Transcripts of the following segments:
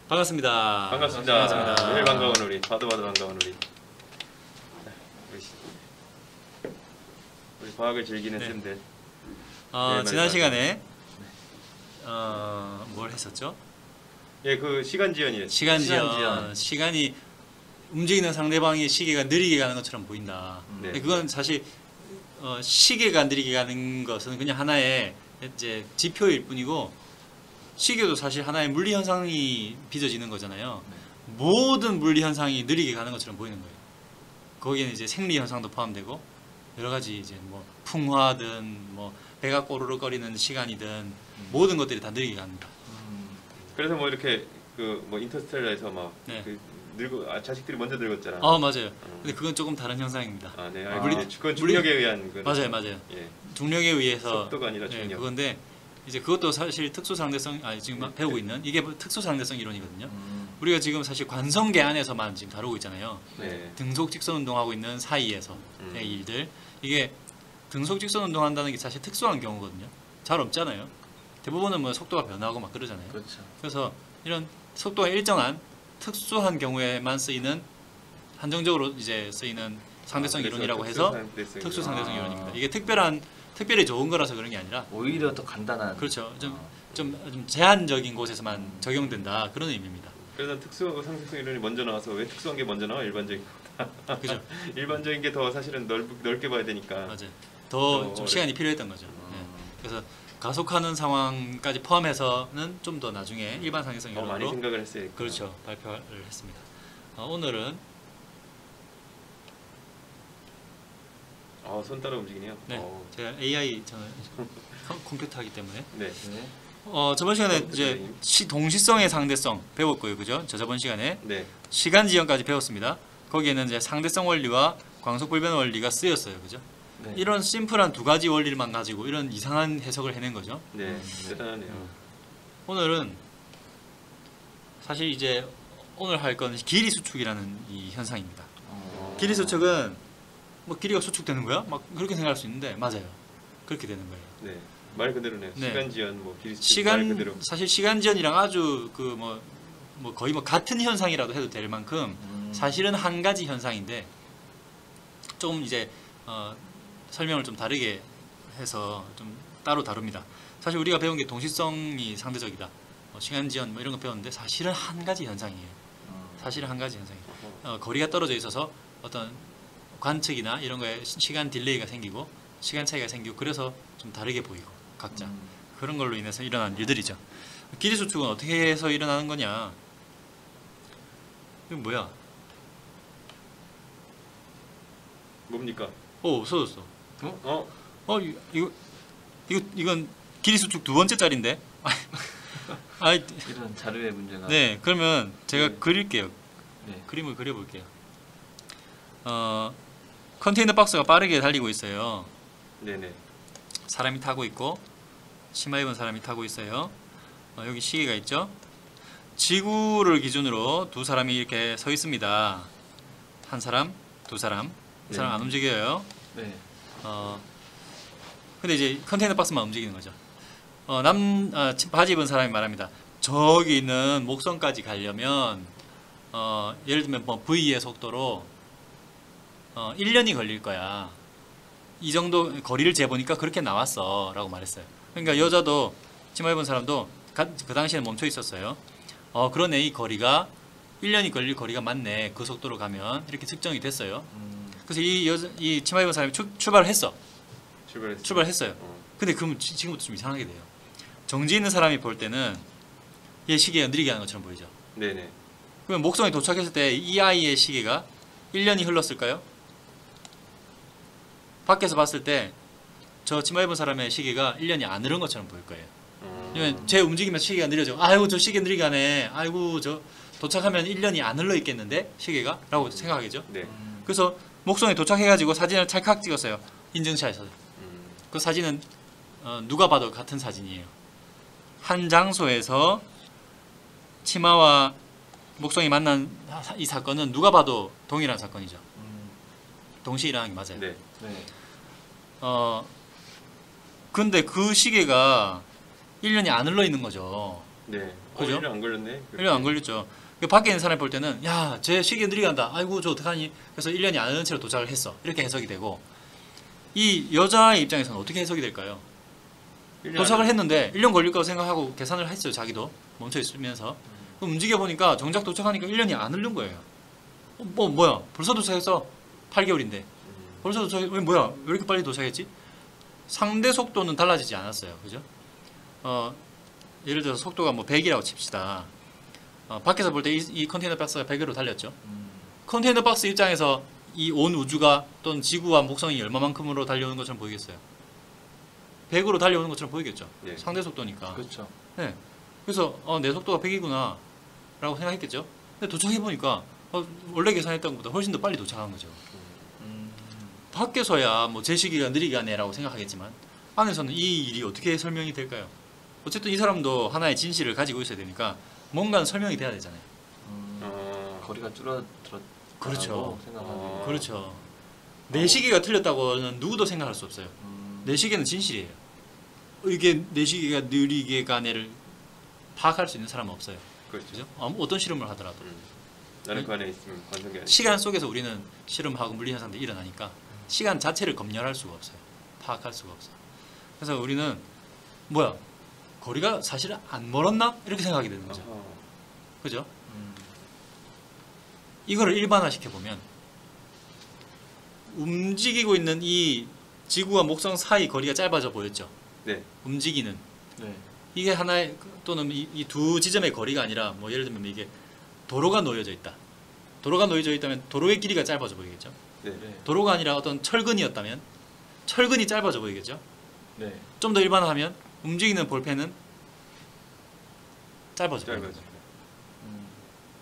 반갑습니다. 반갑습니다. 매일 반가운 우리, 봐도 반가운 우리. 우리 과학을 즐기는 네. 쌤들. 지난 시간에 뭘 했었죠? 예, 그 시간 지연이에요. 시간이 움직이는 상대방의 시계가 느리게 가는 것처럼 보인다. 네. 근데 그건 사실 시계가 느리게 가는 것은 그냥 하나의 이제 지표일 뿐이고, 시계도 사실 하나의 물리 현상이 빚어지는 거잖아요. 모든 물리 현상이 느리게 가는 것처럼 보이는 거예요. 거기에는 이제 생리 현상도 포함되고 여러 가지 이제 뭐 풍화든 뭐 배가 꼬르륵거리는 시간이든 모든 것들이 다 느리게 갑니다. 그래서 뭐 이렇게 그 뭐 인터스텔라에서 막 네. 그 자식들이 먼저 늙었잖아. 맞아요. 근데 그건 조금 다른 현상입니다. 네. 그건 물리- 중력에 의한 그. 맞아요. 예. 중력에 의해서 속도가 아니라 중력. 그건데 이제 그것도 사실 특수상대성 지금 배우고 있는 이게 특수상대성 이론이거든요. 우리가 지금 사실 관성계 안에서만 지금 다루고 있잖아요. 네. 등속 직선 운동하고 있는 사이에서의 일들, 이게 등속 직선 운동한다는 게 사실 특수한 경우거든요. 잘 없잖아요. 대부분은 뭐 속도가 변하고 막 그러잖아요. 그렇죠. 그래서 이런 속도가 일정한 특수한 경우에만 쓰이는, 한정적으로 이제 쓰이는 상대성 이론이라고 해서 특수 상대성 이론입니다. 이게 특별히 좋은 거라서 그런 게 아니라 오히려 더 간단한. 그렇죠. 좀 제한적인 곳에서만 적용된다, 그런 의미입니다. 그래서 특수하고 상대성 이론이 먼저 나와서 왜 특수한 게 먼저 나와? 일반적인 거. 그죠? 일반적인 게 더 사실은 넓게 봐야 되니까. 맞아요. 더 좀 시간이 필요했던 거죠. 그래서 가속하는 상황까지 포함해서는 좀 더 나중에 일반 상대성 더 많이 이론으로 생각을 했어요. 그렇죠, 발표를 했습니다. 오늘은 손 따라 움직이네요. 제가 AI 저는 컴퓨터 하기 때문에 네. 저번 시간에 이제 동시성의 상대성 배웠고요, 그죠? 저번 시간에 네. 시간 지연까지 배웠습니다. 거기에는 이제 상대성 원리와 광속 불변 원리가 쓰였어요, 그죠? 네. 이런 심플한 두 가지 원리만 가지고 이런 이상한 해석을 해낸 거죠. 네. 대단하네요. 오늘은 사실 이제 오늘 할 건 길이 수축이라는 이 현상입니다. 길이 수축은 뭐 길이가 수축되는 거야? 막 그렇게 생각할 수 있는데 맞아요. 그렇게 되는 거예요. 네. 말 그대로네요. 네. 시간 지연, 뭐 길이 수축 말 그대로. 사실 시간 지연이랑 아주 그 뭐 거의 뭐 같은 현상이라도 해도 될 만큼 사실은 한 가지 현상인데, 조금 이제 설명을 좀 다르게 해서 좀 따로 다룹니다. 사실 우리가 배운 게 동시성이 상대적이다, 시간 지연 뭐 이런 거 배웠는데 사실은 한 가지 현상이에요. 사실은 한 가지 현상이에요. 거리가 떨어져 있어서 어떤 관측이나 이런 거에 시간 딜레이가 생기고 시간 차이가 생기고, 그래서 좀 다르게 보이고 각자 그런 걸로 인해서 일어난 일들이죠. 길이 수축은 어떻게 해서 일어나는 거냐? 이건 뭐야? 뭡니까? 없어졌어. 이건 길이 수축 두 번째 짤인데. 이런 자료의 문제가. 네, 그러면 제가 그릴게요. 네. 그림을 그려볼게요. 컨테이너 박스가 빠르게 달리고 있어요. 네네. 사람이 타고 있고 치마 입은 사람이 타고 있어요. 여기 시계가 있죠. 지구를 기준으로 두 사람이 이렇게 서 있습니다. 한 사람, 두 사람. 이 사람 안 움직여요. 네. 근데 이제 컨테이너 박스만 움직이는 거죠. 바지 입은 사람이 말합니다. 저기 있는 목선까지 가려면 예를 들면 뭐 V의 속도로 1년이 걸릴 거야. 이 정도 거리를 재보니까 그렇게 나왔어 라고 말했어요. 그러니까 여자도, 치마 입은 사람도 그 당시에는 멈춰 있었어요. 그러네, 이 거리가 1년이 걸릴 거리가 맞네, 그 속도로 가면, 이렇게 측정이 됐어요. 그래서 이 치마 입은 사람이 출발을 했어. 출발했어요. 근데 그럼 지금부터 좀 이상하게 돼요. 정지 있는 사람이 볼 때는 얘 시계가 느리게 하는 것처럼 보이죠. 네네. 그러면 목성에 도착했을 때 이 아이의 시계가 1년이 흘렀을까요? 밖에서 봤을 때 저 치마 입은 사람의 시계가 1년이 안 흐른 것처럼 보일 거예요. 왜냐면 제 움직이면서 시계가 느려져. 아이고, 저 시계 느리게 가네. 아이고, 저 도착하면 1년이 안 흘러 있겠는데 시계가? 라고 생각하겠죠. 네. 그래서 목성에 도착해가지고 사진을 찰칵 찍었어요. 인증샷에서. 그 사진은 누가 봐도 같은 사진이에요. 한 장소에서 치마와 목성이 만난 이 사건은 누가 봐도 동일한 사건이죠. 동시에 일어난 게 맞아요. 네. 네. 근데 그 시계가 1년이 안 흘러 있는 거죠. 네. 그죠? 1년 안 걸렸네. 1년 안 걸렸죠. 그 밖에 있는 사람이 볼 때는 야, 쟤 시계 느리게 간다. 아이고 저 어떡하니? 그래서 1년이 안 되는 채로 도착을 했어. 이렇게 해석이 되고 이 여자의 입장에서는 어떻게 해석이 될까요? 1년 도착을 안- 했는데 1년 걸릴 거라고 생각하고 계산을 했어요. 자기도 멈춰 있으면서 그럼 움직여 보니까 정작 도착하니까 1년이 안 흐른 거예요. 뭐야? 벌써 도착했어. 8개월인데 벌써 도착. 왜 뭐야? 왜 이렇게 빨리 도착했지? 상대 속도는 달라지지 않았어요. 그죠? 예를 들어서 속도가 뭐 100이라고 칩시다. 밖에서 볼 때 이 컨테이너 박스가 100으로 달렸죠. 컨테이너 박스 입장에서 이 온 우주가 또는 지구와 목성이 얼마만큼으로 달려오는 것처럼 보이겠어요? 100으로 달려오는 것처럼 보이겠죠. 네. 상대 속도니까. 그렇죠. 네. 그래서 내 속도가 100이구나 라고 생각했겠죠. 근데 도착해 보니까 원래 계산했던 것보다 훨씬 더 빨리 도착한 거죠. 밖에서야 뭐 제 시기가 느리게 하네라고 생각하겠지만 안에서는 이 일이 어떻게 설명이 될까요? 어쨌든 이 사람도 하나의 진실을 가지고 있어야 되니까 뭔가는 설명이 돼야 되잖아요. 거리가 줄어들었다고 그렇죠. 생각하는. 그렇죠. 내 시기가 틀렸다고는 누구도 생각할 수 없어요. 내 시계는 진실이에요. 이게 내 시계가 느리게 가네를 파악할 수 있는 사람은 없어요. 그렇죠. 그죠? 어떤 실험을 하더라도 나는 그 안에 있으면 관성이 아니죠. 시간 속에서 우리는 실험하고 물리 현상들이 일어나니까 시간 자체를 검열할 수가 없어요. 파악할 수가 없어. 그래서 우리는 뭐야? 거리가 사실 안 멀었나? 이렇게 생각하게 되는 거죠. 그죠? 이거를 일반화시켜 보면 움직이고 있는 이 지구와 목성 사이 거리가 짧아져 보였죠. 네. 움직이는 네. 이게 하나의 또는 이 두 지점의 거리가 아니라 뭐 예를 들면 이게 도로가 놓여져 있다. 도로가 놓여져 있다면 도로의 길이가 짧아져 보이겠죠. 네. 네. 도로가 아니라 어떤 철근이었다면 철근이 짧아져 보이겠죠. 네. 좀 더 일반화하면 움직이는 볼펜은 짧아져 보이겠죠. 짧아져.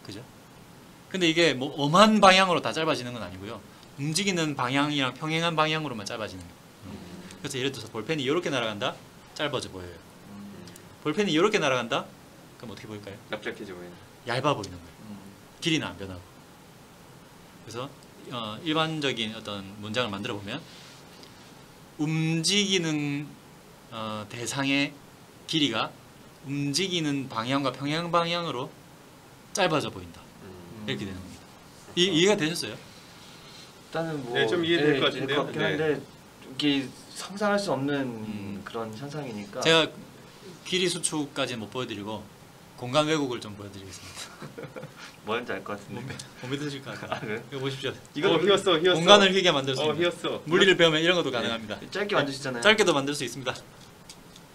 그죠? 근데 이게 뭐 엄한 방향으로 다 짧아지는 건 아니고요. 움직이는 방향이랑 평행한 방향으로만 짧아지는 거예요. 그래서 예를 들어서 볼펜이 이렇게 날아간다? 짧아져 보여요. 볼펜이 이렇게 날아간다? 그럼 어떻게 보일까요? 납작해져 보이네. 얇아 보이는 거예요. 길이는 안 변하고. 그래서 일반적인 어떤 문장을 만들어 보면 움직이는 대상의 길이가 움직이는 방향과 평행 방향으로 짧아져 보인다. 이렇게 되는 겁니다. 이해가 되셨어요? 일단은 뭐 네, 좀 이해될 것 될 같은데요. 같긴 네. 한데 이게 상상할 수 없는 그런 현상이니까. 제가 길이 수축까지는 못 보여드리고 공간 왜곡을 좀 보여드리겠습니다. 뭔지 알 것 같은데. 못 믿으실 것 같아요. 아, 그래? 이거 보십시오. 이거 휘었어. 공간을 휘게 만들 수 있는 휘었어. 물리를 배우면 이런 것도 가능합니다. 짧게 만드시잖아요. 짧게도 만들 수 있습니다.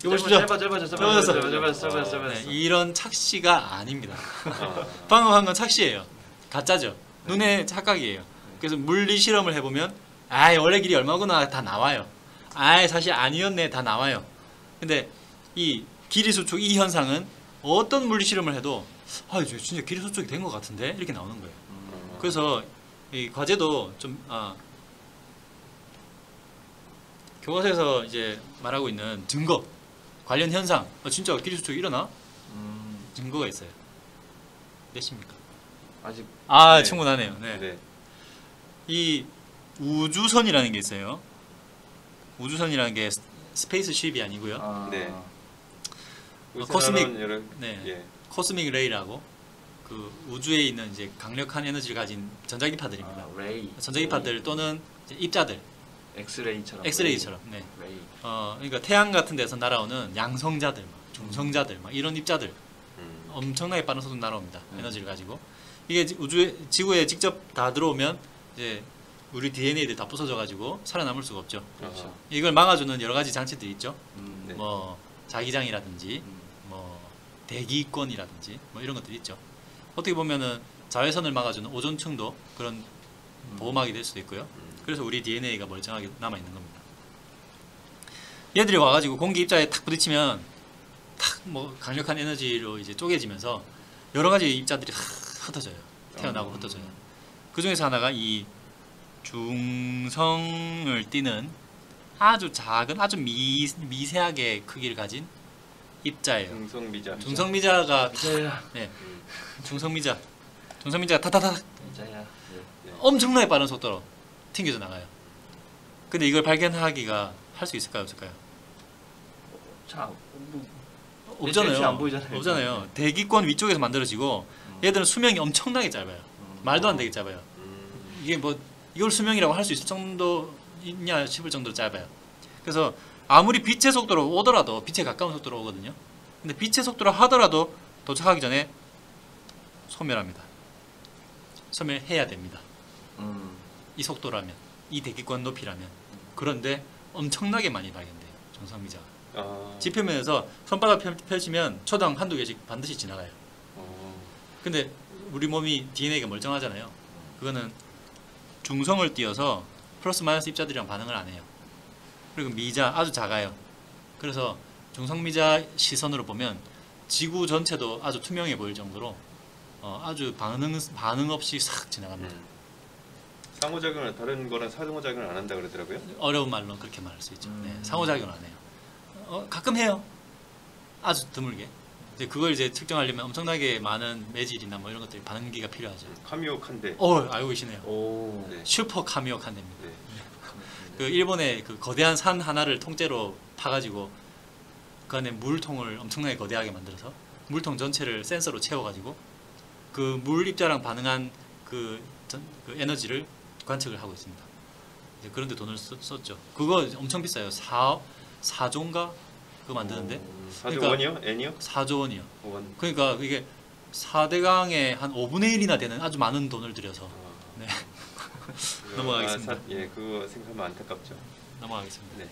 이거 보십시오. 짧아졌어. 네, 이런 착시가 아닙니다. 아. 방금 한 건 착시예요. 가짜죠. 눈의 착각이에요. 그래서 물리 실험을 해보면 아이 원래 길이 얼마구나 다 나와요. 아이 사실 아니었네 다 나와요. 근데 이 길이 수축 이 현상은 어떤 물리 실험을 해도 아 이제 진짜 길이 수축이 된 것 같은데 이렇게 나오는 거예요. 그래서 이 과제도 좀 교과서에서 이제 말하고 있는 증거 관련 현상 진짜 길이 수축이 일어나? 증거가 있어요. 몇십니까? 아직 네. 충분하네요. 네. 네. 이 우주선이라는 게 있어요. 우주선이라는 게 스페이스쉽이 아니고요. 네. 코스믹- 여러, 네. 예. 코스믹 레이라고 그 우주에 있는 이제 강력한 에너지를 가진 전자기파들입니다. 레이. 전자기파들 또는 이제 입자들, 엑스레이처럼. 엑스레이처럼. 네. 레이. 그러니까 태양 같은 데서 날아오는 양성자들, 중성자들, 막 이런 입자들 엄청나게 빠른 속도로 날아옵니다. 에너지를 가지고 이게 지구에 직접 다 들어오면 이제 우리 DNA들 다 부서져 가지고 살아남을 수가 없죠. 그렇죠. 이걸 막아주는 여러 가지 장치들이 있죠. 네. 뭐 자기장이라든지 뭐 대기권이라든지 뭐 이런 것들이 있죠. 어떻게 보면은 자외선을 막아주는 오존층도 그런 보호막이 될 수도 있고요. 그래서 우리 DNA가 멀쩡하게 남아 있는 겁니다. 얘들이 와가지고 공기 입자에 탁 부딪히면 탁 뭐 강력한 에너지로 이제 쪼개지면서 여러 가지 입자들이 흩어져요. 태어나고 흩어져요. 그 중에서 하나가 이 중성을 띠는 아주 작은 아주 미세하게 크기를 가진 입자예요. 중성미자. 중성미자가 이자야. 네. 중성미자가 타타타 이자야. 네. 엄청나게 빠른 속도로 튕겨져 나가요. 근데 이걸 발견하기가 할 수 있을까요, 없을까요? 자, 없잖아요. 안 보이잖아요. 없잖아요. 대기권 위쪽에서 만들어지고 얘들은 수명이 엄청나게 짧아요. 말도 안 되게 짧아요. 이게 뭐 이걸 수명이라고 할 수 있을 정도 있냐 싶을 정도로 짧아요. 그래서 아무리 빛의 속도로 오더라도 빛에 가까운 속도로 오거든요. 근데 빛의 속도로 하더라도 도착하기 전에 소멸합니다. 소멸해야 됩니다. 이 속도라면, 이 대기권 높이라면. 그런데 엄청나게 많이 발견돼요. 정상미자가. 지표면에서 손바닥 펼치면 초당 한두 개씩 반드시 지나가요. 근데 우리 몸이 DNA가 멀쩡하잖아요. 그거는 중성을 띄어서 플러스 마이너스 입자들이랑 반응을 안 해요. 그리고 미자 아주 작아요. 그래서 중성미자 시선으로 보면 지구 전체도 아주 투명해 보일 정도로 아주 반응 없이 싹 지나갑니다. 상호작용을 다른 거랑 상호작용을 안 한다 그러더라고요. 어려운 말로 그렇게 말할 수 있죠. 네, 상호작용을 안 해요. 가끔 해요. 아주 드물게. 이제 그걸 이제 측정하려면 엄청나게 많은 매질이나 뭐 이런 것들이 반응기가 필요하죠. 카미오 칸데. 알고 계시네요. 오. 네. 슈퍼 카미오 칸데입니다. 네. 그 일본의 그 거대한 산 하나를 통째로 파가지고 그 안에 물통을 엄청나게 거대하게 만들어서 물통 전체를 센서로 채워가지고 그 물 입자랑 반응한 그 에너지를 관측을 하고 있습니다. 이제 그런데 돈을 썼죠. 그거 엄청 비싸요. 4조인가 그거 만드는데 4조 그러니까- 원이요? N이요? 4조 원이요. 원. 그러니까 이게 4대강의 한 5분의 1이나 되는 아주 많은 돈을 들여서 네. 넘어가겠습니다. 예, 그거 생각하면 안타깝죠. 넘어가겠습니다. 네.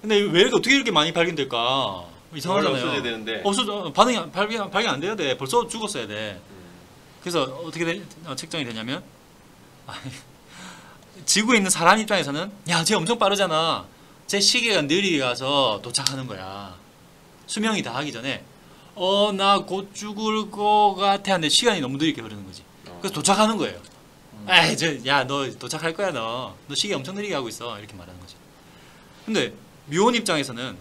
근데 왜 이렇게 어떻게 이렇게 많이 발견될까? 이상하잖아요. 없어져야 되는데. 발견 안 돼야 돼. 벌써 죽었어야 돼. 그래서 어떻게 측정이 되냐면 지구에 있는 사람 입장에서는 야, 쟤 엄청 빠르잖아. 제 시계가 느리게 가서 도착하는 거야. 수명이 다 하기 전에 나 곧 죽을 것 같아 하는데 시간이 너무 느리게 흐르는 거지. 그래서 도착하는 거예요. 야, 너 도착할 거야, 너 시계 엄청 느리게 하고 있어. 이렇게 말하는 거죠. 근데 뮤온 입장에서는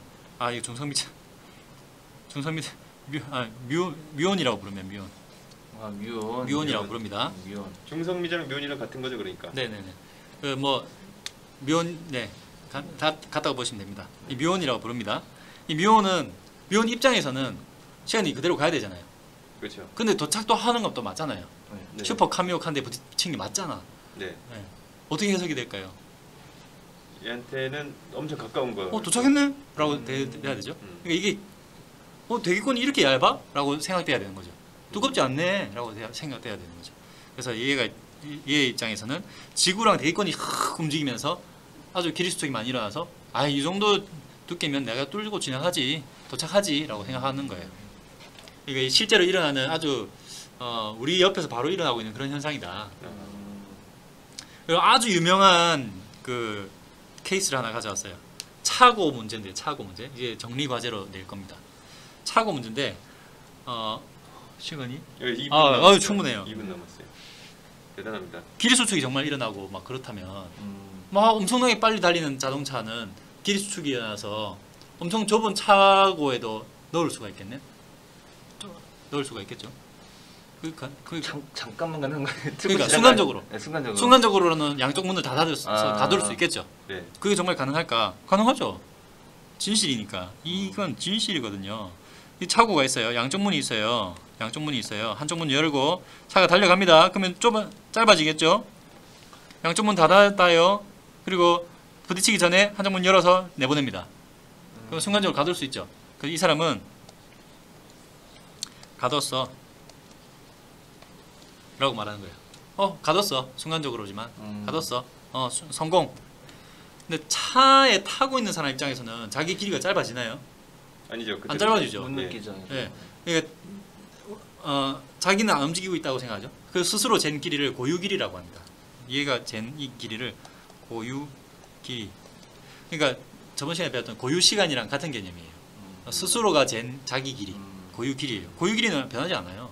이거 뮤온이라고 부르면 뮤온이라고 부릅니다. 뮤온. 중성미자랑 묘이랑 같은 거죠, 그러니까. 네네네. 그 뭐 뮤온 다 같다고 보시면 됩니다. 이 뮤온이라고 부릅니다. 이 뮤온 입장에서는 시간이 그대로 가야 되잖아요. 그렇죠. 근데 도착도 하는 것도 맞잖아요. 네. 슈퍼 카미오 칸데 부딪힌 게 맞잖아. 네. 네. 어떻게 해석이 될까요? 얘한테는 엄청 가까운 거예요. 도착했네? 라고 돼야 되죠. 그러니까 이게 대기권이 이렇게 얇아? 라고 생각돼야 되는 거죠. 두껍지 않네? 라고 생각돼야 되는 거죠. 그래서 얘 입장에서는 지구랑 대기권이 확 움직이면서 아주 기립수축이 많이 일어나서 이 정도 두께면 내가 뚫고 지나가지, 도착하지 라고 생각하는 거예요. 이게 실제로 일어나는 아주 우리 옆에서 바로 일어나고 있는 그런 현상이다. 그리고 아주 유명한 그 케이스를 하나 가져왔어요. 차고 문제인데, 차고 문제. 이제 정리 과제로 낼 겁니다. 차고 문제인데 시간이 2분 남았어요. 충분해요. 2분 남았어요. 대단합니다. 기립수축이 정말 일어나고 막 그렇다면 막 엄청나게 빨리 달리는 자동차는 기립수축이 일어나서 엄청 좁은 차고에도 넣을 수가 있겠네. 넣을 수가 있겠죠. 잠깐만 가는 거예요. 그러니까 순간적으로. 네, 순간적으로. 순간적으로는 양쪽 문을 다 닫을 수 있겠죠. 네. 그게 정말 가능할까? 가능하죠. 진실이니까. 이건 진실이거든요. 이 차고가 있어요. 양쪽 문이 있어요. 한쪽 문 열고 차가 달려갑니다. 그러면 좀 짧아지겠죠. 양쪽 문 닫았다요. 그리고 부딪히기 전에 한쪽 문 열어서 내보냅니다. 그럼 순간적으로 가둘 수 있죠. 그래서 이 사람은 가뒀어 라고 말하는 거예요. 가뒀어. 순간적으로지만 가뒀어. 성공. 근데 차에 타고 있는 사람 입장에서는 자기 길이가 짧아지나요? 아니죠. 안 짧아지죠. 못 느끼죠. 네. 그러니까 자기는 안 움직이고 있다고 생각하죠. 그 스스로 잰 길이를 고유 길이라고 합니다. 얘가 잰 이 길이를 고유 길이. 그러니까 저번 시간에 배웠던 고유 시간이랑 같은 개념이에요. 스스로가 잰 자기 길이, 고유 길이에요. 고유 길이는 변하지 않아요.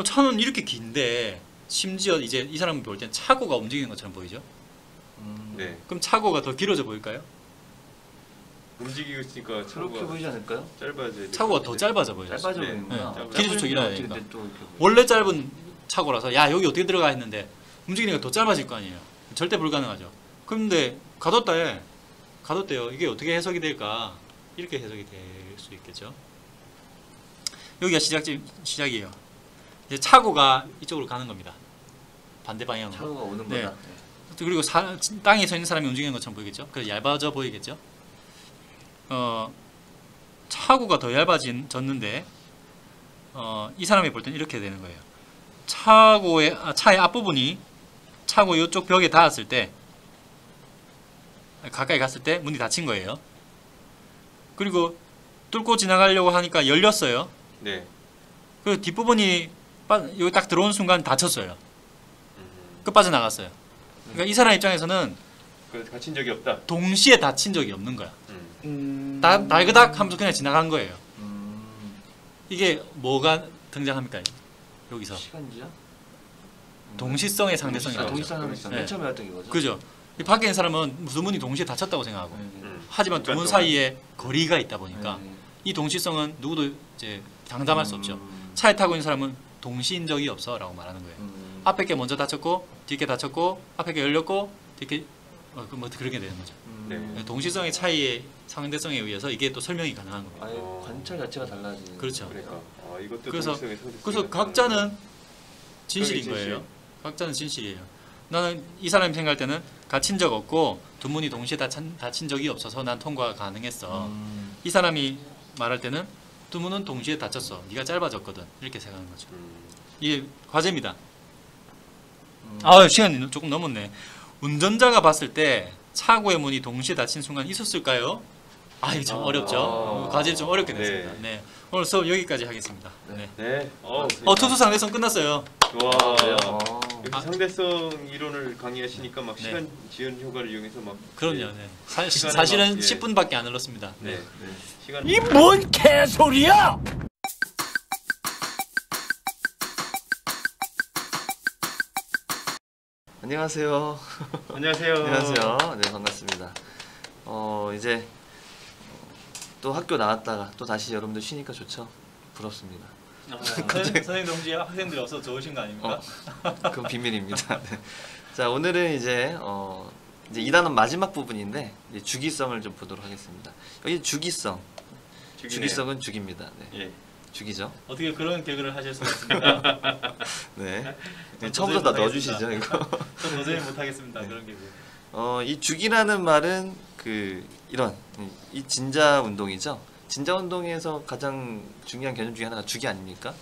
차는 이렇게 긴데 심지어 이제 이 사람이 볼 땐 차고가 움직이는 것처럼 보이죠. 네. 그럼 차고가 더 길어져 보일까요? 움직이고 있으니까 그렇게 차고가 보이지 않을까요? 짧아져야 돼. 차고가 더 짧아져 보여요. 짧아져 네. 보이는구나. 네. 기립수축 일어나야 짧은 되니까. 건데 또 이렇게 보여요. 원래 짧은 차고라서 야 여기 어떻게 들어가 했는데 움직이니까 더 짧아질 거 아니에요. 절대 불가능하죠. 그런데 가뒀다 해. 가도 돼요. 이게 어떻게 해석이 될까? 이렇게 해석이 될 수 있겠죠. 여기가 시작이에요. 이제 차고가 이쪽으로 가는 겁니다. 반대 방향으로. 차고가 오는 네. 거다. 그리고 땅에 서 있는 사람이 움직이는 것처럼 보이겠죠? 그래서 얇아져 보이겠죠? 차고가 더 얇아졌는데 이 사람이 볼 때는 이렇게 되는 거예요. 차의 앞부분이 차고 이쪽 벽에 닿았을 때 가까이 갔을 때 문이 닫힌 거예요. 그리고 뚫고 지나가려고 하니까 열렸어요. 네. 그 뒷부분이 여기 딱 들어온 순간 닫혔어요. 음. 그 빠져나갔어요. 그러니까 이 사람 입장에서는 그래서 갇힌 적이 없다. 동시에 닫힌 적이 없는 거야. 음. 달그닥 하면서 그냥 지나간 거예요. 음. 이게 뭐가 등장합니까? 여기서 시간이죠? 동시성의 상대성이 아, 나오죠. 동시상이 있어. 네. 맨 처음에 했던 이거죠. 그죠? 이 밖에 있는 사람은 두 문이 동시에 닫혔다고 생각하고 네. 하지만 두 문 그러니까 사이에 거리가 있다 보니까 네. 이 동시성은 누구도 이제 장담할 수 없죠. 음. 차에 타고 있는 사람은 동시인 적이 없어라고 말하는 거예요. 앞에 게 먼저 닫혔고 뒤에 게 닫혔고 앞에 게 열렸고 뒤에 게 뭐 그렇게 되는 거죠. 네. 동시성의 차이의 상대성에 의해서 이게 또 설명이 가능한 겁니다. 아예 관찰 자체가 달라지는. 그렇죠. 그러니까 이것도 그래서- 동시성의 상대성이 그래서 나타나는 각자는 진실인 진실. 거예요. 각자는 진실이에요. 나는 이 사람이 생각할 때는 갇힌 적 없고 두 문이 동시에 닫힌 적이 없어서 난 통과가 가능했어. 이 사람이 말할 때는 두 문은 동시에 닫혔어. 네가 짧아졌거든. 이렇게 생각하는 거죠. 이게 과제입니다. 시간이 조금 넘었네. 운전자가 봤을 때 차고의 문이 동시에 닫힌 순간 있었을까요? 이게 참 어렵죠. 과제 좀 어렵게 됐습니다. 네. 네. 오늘 수업 여기까지 하겠습니다. 네. 네. 투수 상대성 끝났어요. 와. 그래요? 역시 상대성 이론을 강의하시니까 막 네. 시간 지연 효과를 이용해서 막 그럼요. 네. 시간에 사실은 막, 예. 10분밖에 안 흘렀습니다. 네. 네. 네. 시간 뭔 개소리야! 안녕하세요. 안녕하세요. 안녕하세요. 네, 반갑습니다. 이제 또 학교 나왔다가 또 다시 여러분들 쉬니까 좋죠? 부럽습니다. 선생님 동지 학생들이 없어서 좋으신 거 아닙니까? 그건 비밀입니다. 네. 자, 오늘은 이제 2단원 마지막 부분인데 이제 주기성을 좀 보도록 하겠습니다. 여기 주기성. 죽이네요. 주기성은 죽입니다. 네. 예. 죽이죠. 어떻게 그런 개그를 하실 수가 있습니까? 네. 전 처음부터 다 도저히 넣어주시죠, 이거. 전 도저히 못하겠습니다. 그런 개그. 이 죽이라는 말은 이런 이 진자 운동이죠. 진자 운동에서 가장 중요한 개념 중에 하나가 죽이 아닙니까?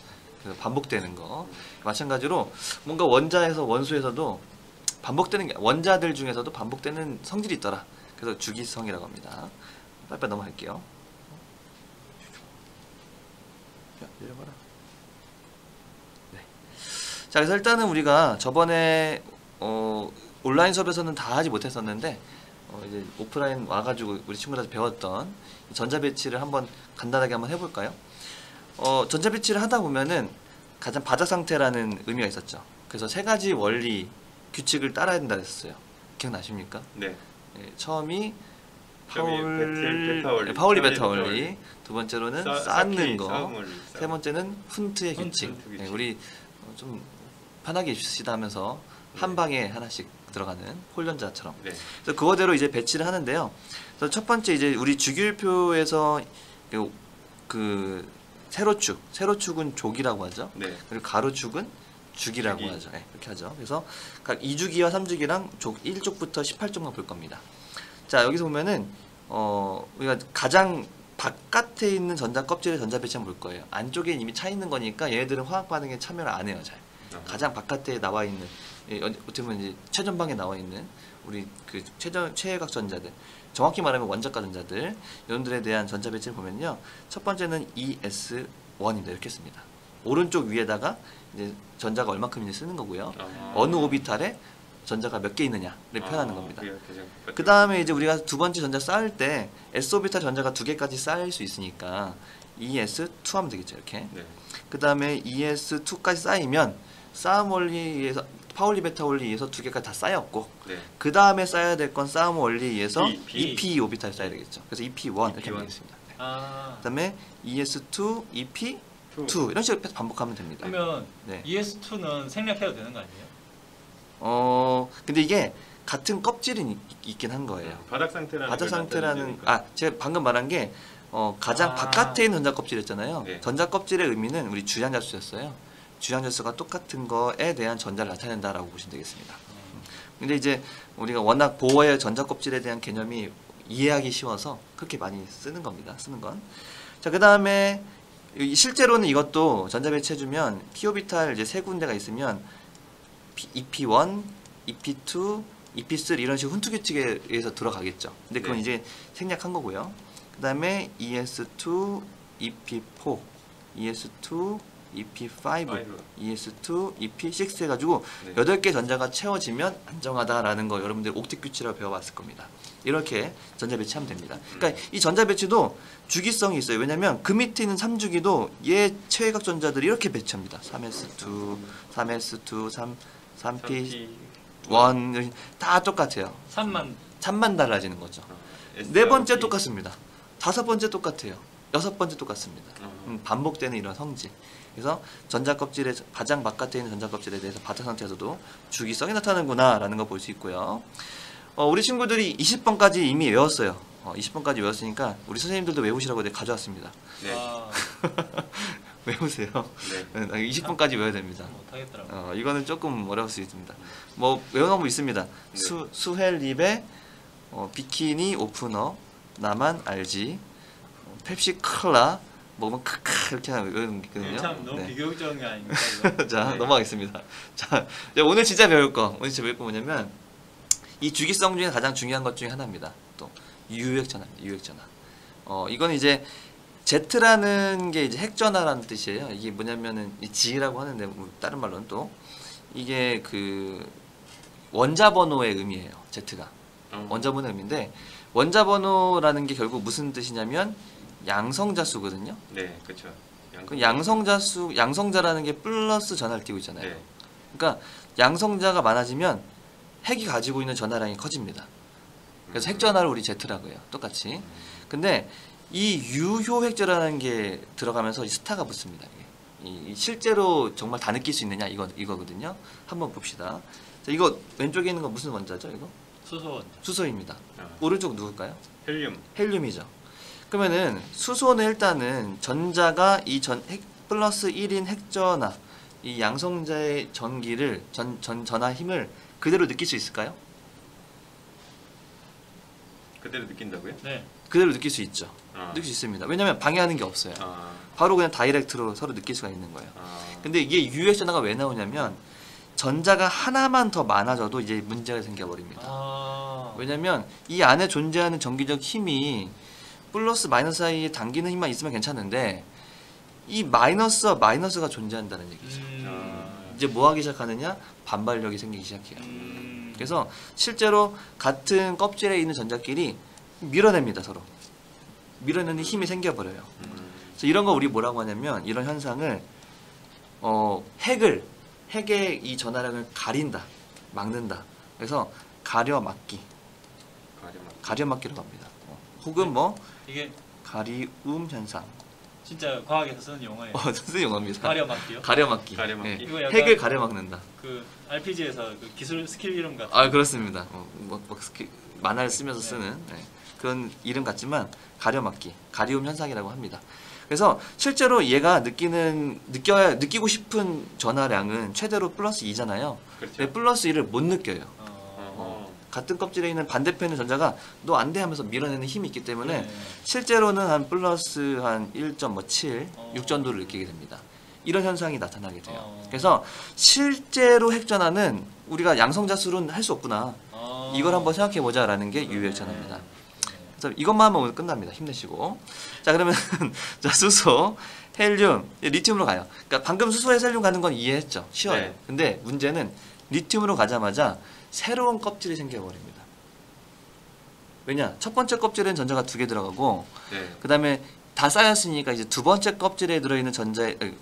그래서 반복되는 거. 마찬가지로 뭔가 원자에서 원소에서도 반복되는 게 원자들 중에서도 반복되는 성질이 있더라. 그래서 주기성이라고 합니다. 빨리빨리 넘어갈게요. 야, 내려봐라. 네. 자, 그래서 일단은 우리가 저번에 온라인 수업에서는 다 하지 못했었는데 이제 오프라인 와가지고 우리 친구들한테 배웠던 전자 배치를 한번 간단하게 한번 해볼까요? 전자 배치를 하다 보면은 가장 바닥 상태라는 의미가 있었죠. 그래서 세 가지 원리 규칙을 따라야 된다 했었어요. 기억나십니까? 네. 처음이 베타 원리, 파울리 베타 베타 원리. 원리, 두 번째로는 쌓- 쌓는 쌓기, 거, 쌓음 원리, 세 쌓음. 번째는 훈트의 훈트 규칙. 규칙. 네, 우리 좀 편하게 해주시다 하면서 한 방에 하나씩 들어가는 홀연자처럼. 네. 그래서 그거대로 이제 배치를 하는데요. 그래서 첫 번째 이제 우리 주기율표에서 그 세로축은 족이라고 하죠. 네. 그리고 가로축은 주기라고 주기. 하죠. 네, 그렇게 하죠. 그래서 각 2주기와 3주기랑 족 1족부터 18족만 볼 겁니다. 자, 여기서 보면은 우리가 가장 바깥에 있는 전자 껍질의 전자 배치만 볼 거예요. 안쪽에 이미 차 있는 거니까 얘네들은 화학 반응에 참여를 안 해요, 잘. 가장 바깥에 나와 있는 어떻게 보면 이제 최전방에 나와 있는 우리 그 최외곽 전자들, 정확히 말하면 원자가 전자들, 이런들에 대한 전자 배치를 보면요, 첫 번째는 ES1입니다. 이렇게 씁니다. 오른쪽 위에다가 이제 전자가 얼마큼인지 쓰는 거고요. 어느 오비탈에 전자가 몇 개 있느냐를 표현하는 겁니다. 그 다음에 이제 우리가 두 번째 전자 쌓을 때 S 오비탈 전자가 두 개까지 쌓일 수 있으니까 ES2 하면 되겠죠, 이렇게. 네. 그 다음에 ES2까지 쌓이면 싸움 원리에 의해서 파울리 베타 원리에 의해서 두 개까지 다 쌓였고, 네. 그 다음에 쌓여야 될 건 싸움 원리에 의해서 EP. EP 오비탈 쌓여야 되겠죠. 그래서 EP1 이렇게 하면 되겠습니다. 네. 그 다음에 ES2, EP2 이런 식으로 반복하면 됩니다. 그러면 네. ES2는 생략해도 되는 거 아니에요? 근데 이게 같은 껍질이 있긴 한 거예요. 바닥 상태라는 바닥 걸 상태라는 나타내니까. 제가 방금 말한 게 가장 바깥에 있는 전자 껍질이었잖아요. 네. 전자 껍질의 의미는 우리 주양자수였어요. 주양자수가 똑같은 거에 대한 전자를 나타낸다라고 보시면 되겠습니다. 근데 이제 우리가 워낙 보어의 전자 껍질에 대한 개념이 이해하기 쉬워서 그렇게 많이 쓰는 겁니다. 쓰는 건. 자, 그다음에 실제로는 이것도 전자 배치해주면 p 오비탈 이제 세 군데가 있으면 EP1, EP2, EP3 이런 식으로 훈투 규칙에 의해서 들어가겠죠. 근데 그건 네. 이제 생략한 거고요. 그다음에 ES2, EP4, ES2, EP5, ES2, EP6 해가지고 네. 8개 전자가 채워지면 안정하다라는 거 여러분들 옥텟 규칙이라고 배워봤을 겁니다. 이렇게 전자 배치하면 됩니다. 그러니까 이 전자 배치도 주기성이 있어요. 왜냐하면 그 밑에 있는 3주기도 얘 최외각 전자들이 이렇게 배치합니다. 3s2, 3s2, 3p1 다 똑같아요. 3만 달라지는 거죠. 네 번째 똑같습니다. 다섯 번째 똑같아요. 여섯 번째 똑같습니다. 반복되는 이런 성질. 그래서 전자 껍질의 가장 바깥에 있는 전자 껍질에 대해서 바닥 상태에서도 주기성이 나타나는구나라는 걸 볼 수 있고요. 우리 친구들이 20번까지 이미 외웠어요. 20번까지 외웠으니까 우리 선생님들도 외우시라고 내가 가져왔습니다. 네. 외우세요. 네. 20번까지 외워야 됩니다. 못하겠더라고요. 이거는 조금 어려울 수 있습니다. 뭐 외우는 거 있습니다. 네. 수헬립의 비키니 오프너 나만 알지 펩시 콜라 먹으면 크크 이렇게 외우는 게 있거든요. 참 너무 네. 비교적인 거 아닙니까? 이거? 자 네. 넘어가겠습니다. 자 이제 오늘 진짜 배울 거 뭐냐면 이 주기성 중에 가장 중요한 것 중에 하나입니다. 또 유액전화입니다. 유액전화. 이건 이제 Z라는 게 이제 핵전화라는 뜻이에요. 이게 뭐냐면은 이 G라고 하는데 뭐 다른 말로는 또 이게 그 원자 번호의 의미예요. Z가 원자 번호의 의미인데 원자 번호라는 게 결국 무슨 뜻이냐면 양성자수거든요. 네, 그렇죠. 그 양성자라는 게 플러스 전하를 띄고 있잖아요. 네. 그러니까 양성자가 많아지면 핵이 가지고 있는 전하량이 커집니다. 그래서 핵전하를 우리 Z라고 해요. 똑같이. 근데 이 유효 핵전하라는 게 들어가면서 이 스타가 붙습니다. 이게. 실제로 정말 다 느낄 수 있느냐 이거거든요. 한번 봅시다. 자, 이거 왼쪽에 있는 거 무슨 원자죠? 이거 수소 수소입니다. 아. 오른쪽 누굴까요? 헬륨. 헬륨이죠. 그러면은 수소는 일단은 전자가 이 핵 플러스 1인 핵전하 이 양성자의 전기를 전하 힘을 그대로 느낄 수 있을까요? 그대로 느낀다고요? 네. 그대로 느낄 수 있죠. 아. 느낄 수 있습니다. 왜냐하면 방해하는 게 없어요. 아. 바로 그냥 다이렉트로 서로 느낄 수가 있는 거예요. 아. 근데 이게 유액 전하가 왜 나오냐면 전자가 하나만 더 많아져도 이제 문제가 생겨버립니다. 왜냐면 이 안에 존재하는 전기적 힘이 플러스 마이너스 사이에 당기는 힘만 있으면 괜찮은데 이 마이너스와 마이너스가 존재한다는 얘기죠. 이제 뭐 하기 시작하느냐? 반발력이 생기기 시작해요. 그래서 실제로 같은 껍질에 있는 전자끼리 밀어냅니다. 서로 밀어내는 힘이 생겨버려요. 그래서 이런 거 우리 뭐라고 하냐면 이런 현상을 핵의 이 전하량을 가린다, 막는다. 그래서 가려막기, 가려막기라고 합니다. 혹은 뭐 이게 가리움 현상. 진짜 과학에서 쓰는 용어예요. 쓰는 용어입니다. 가려막기요? 가려막기. 가려막기. 예. 이거 약간 핵을 가려막는다. 그 RPG에서 그 기술 스킬 이름 같은. 아 그렇습니다. 만화를 쓰면서 네. 쓰는 그런 이름 같지만 가려막기, 가리움 현상이라고 합니다. 그래서 실제로 얘가 느끼고 싶은 전하량은 최대로 플러스 2잖아요. 그렇죠. 근데 플러스 1을 못 느껴요. 같은 껍질에 있는 반대편의 전자가 너 안 돼 하면서 밀어내는 힘이 있기 때문에 네. 실제로는 한 플러스 한 1.7, 6 정도를 느끼게 됩니다. 이런 현상이 나타나게 돼요. 그래서 실제로 핵전하는 우리가 양성자수로는 할 수 없구나. 이걸 한번 생각해 보자라는 게 유효핵전화입니다. 그래서 이것만 하면 오늘 끝납니다. 힘내시고. 자 그러면 자 수소, 헬륨, 리튬으로 가요. 그러니까 방금 수소에서 헬륨 가는 건 이해했죠. 쉬워요. 네. 근데 문제는 리튬으로 가자마자 새로운 껍질이 생겨버립니다. 왜냐? 첫 번째 껍질에는 전자가 2개 들어가고 네. 그 다음에 다 쌓였으니까 이제 두 번째 껍질에 들어있는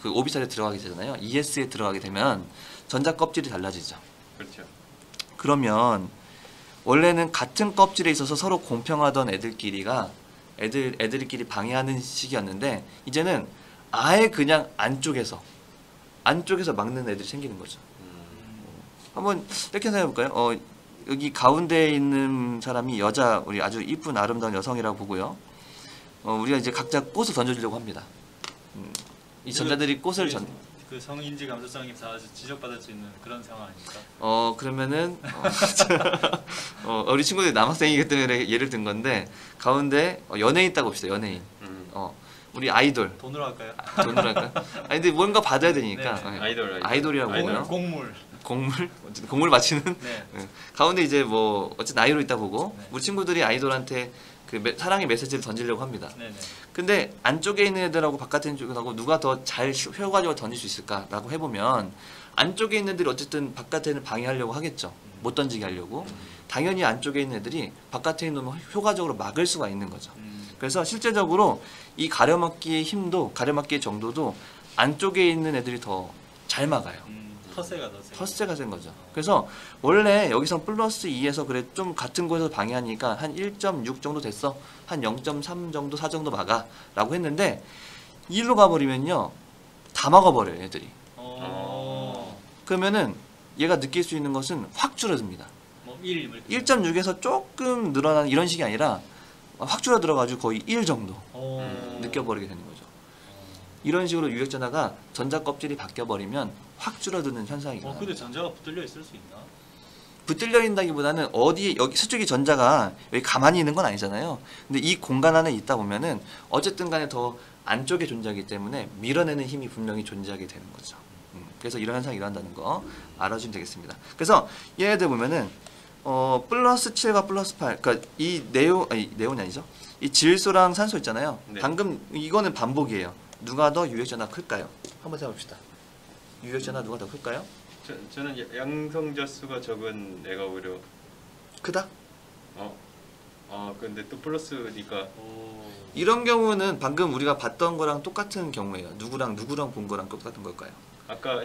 그 오비탈에 들어가게 되잖아요. ES에 들어가게 되면 전자 껍질이 달라지죠. 그렇죠. 그러면 원래는 같은 껍질에 있어서 서로 공평하던 애들끼리 방해하는 식이었는데 이제는 아예 그냥 안쪽에서 막는 애들이 생기는 거죠. 한번 이렇게 생각해 볼까요? 여기 가운데에 있는 사람이 여자, 우리 아주 이쁜 아름다운 여성이라고 보고요. 우리가 이제 각자 꽃을 던져주려고 합니다. 이 전자들이 꽃을 그 성인지 감수성이 아주 지적받을 수 있는 그런 상황 아닙니까? 그러면은 우리 친구들이 남학생이기 때문에 예를 든 건데 가운데 연예인 있다고 봅시다. 연예인. 우리 아이돌. 돈으로 할까요? 돈으로 할까요? 아니 근데 뭔가 받아야 되니까. 네, 네. 아이돌이라고 아이돌. 보고요. 곡물. 곡물 바치는. 네. 가운데 이제 뭐 어쨌든 나이로 있다 보고 네. 우리 친구들이 아이돌한테 그 사랑의 메시지를 던지려고 합니다. 네네. 근데 안쪽에 있는 애들하고 바깥에 있는 애들하고 누가 더 잘 효과적으로 던질 수 있을까라고 해보면 안쪽에 있는 애들이 어쨌든 바깥에 있는 방해하려고 하겠죠. 못 던지게 하려고. 당연히 안쪽에 있는 애들이 바깥에 있는 놈을 효과적으로 막을 수가 있는 거죠. 그래서 실제적으로 이 가려막기의 힘도 가려막기의 정도도 안쪽에 있는 애들이 더 잘 막아요. 텃세가 더 세요. 텃세가 센 거죠. 그래서 원래 여기서 플러스 2에서 그래 좀 같은 곳에서 방해하니까 한 1.6 정도 됐어. 한 0.3 정도 4 정도 막아 라고 했는데 1로 가버리면요 다 막아버려요 애들이. 그러면은 얘가 느낄 수 있는 것은 확 줄어듭니다. 뭐 1, 1.6에서 조금 늘어나는 이런 식이 아니라 확 줄어들어가지고 거의 1 정도 느껴버리게 되는 거죠. 이런 식으로 유액 전하가 전자 껍질이 바뀌어버리면 확 줄어드는 현상이 일어나요. 근데 전자가 붙들려 있을 수 있나? 붙들려 있다기보다는 어디 여기 서쪽에 전자가 여기 가만히 있는 건 아니잖아요. 근데 이 공간 안에 있다 보면은 어쨌든 간에 더 안쪽에 존재하기 때문에 밀어내는 힘이 분명히 존재하게 되는 거죠. 그래서 이런 현상이 일어난다는 거 알아주면 되겠습니다. 그래서 얘네들 보면은 플러스 7과 플러스 8, 그러니까 이 네온이 아니죠. 이 질소랑 산소 있잖아요. 네. 방금 이거는 반복이에요. 누가 더 유액 전하 클까요? 한번 해봅시다. 유액 전하 누가 더 클까요? 저는 양성자 수가 적은 애가 오히려 크다? 근데 또 플러스니까 이런 경우는 방금 우리가 봤던 거랑 똑같은 경우예요. 누구랑 본 거랑 똑같은 걸까요? 아까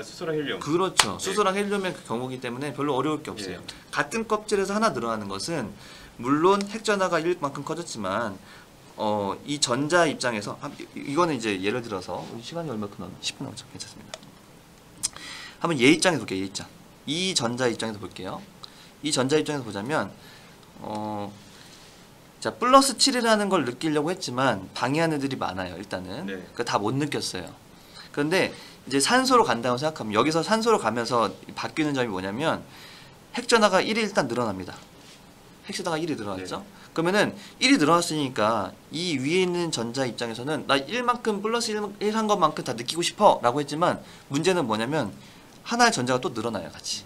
수소랑 헬륨. 그렇죠. 수소랑 헬륨의 그 경우이기 때문에 별로 어려울 게 없어요. 예. 같은 껍질에서 하나 늘어나는 것은 물론 핵전하가 1만큼 커졌지만 이 전자 입장에서 이거는 이제 예를 들어서 우리 시간이 얼마큼 남았나? 10분 남았죠. 괜찮습니다. 한번 얘 입장에서 볼게요. 얘 입장. 이 전자 입장에서 볼게요. 이 전자 입장에서 보자면 자 플러스 7이라는 걸 느끼려고 했지만 방해하는 애들이 많아요. 일단은 네. 그러니까 다 못 느꼈어요. 그런데 이제 산소로 간다고 생각하면 여기서 산소로 가면서 바뀌는 점이 뭐냐면 핵전하가 1이 일단 늘어납니다. 핵전하가 1이 늘어났죠. 네. 그러면은 1이 늘어났으니까 이 위에 있는 전자 입장에서는 나 1만큼 플러스 1 한 것만큼 다 느끼고 싶어 라고 했지만 문제는 뭐냐면 하나의 전자가 또 늘어나요 같이.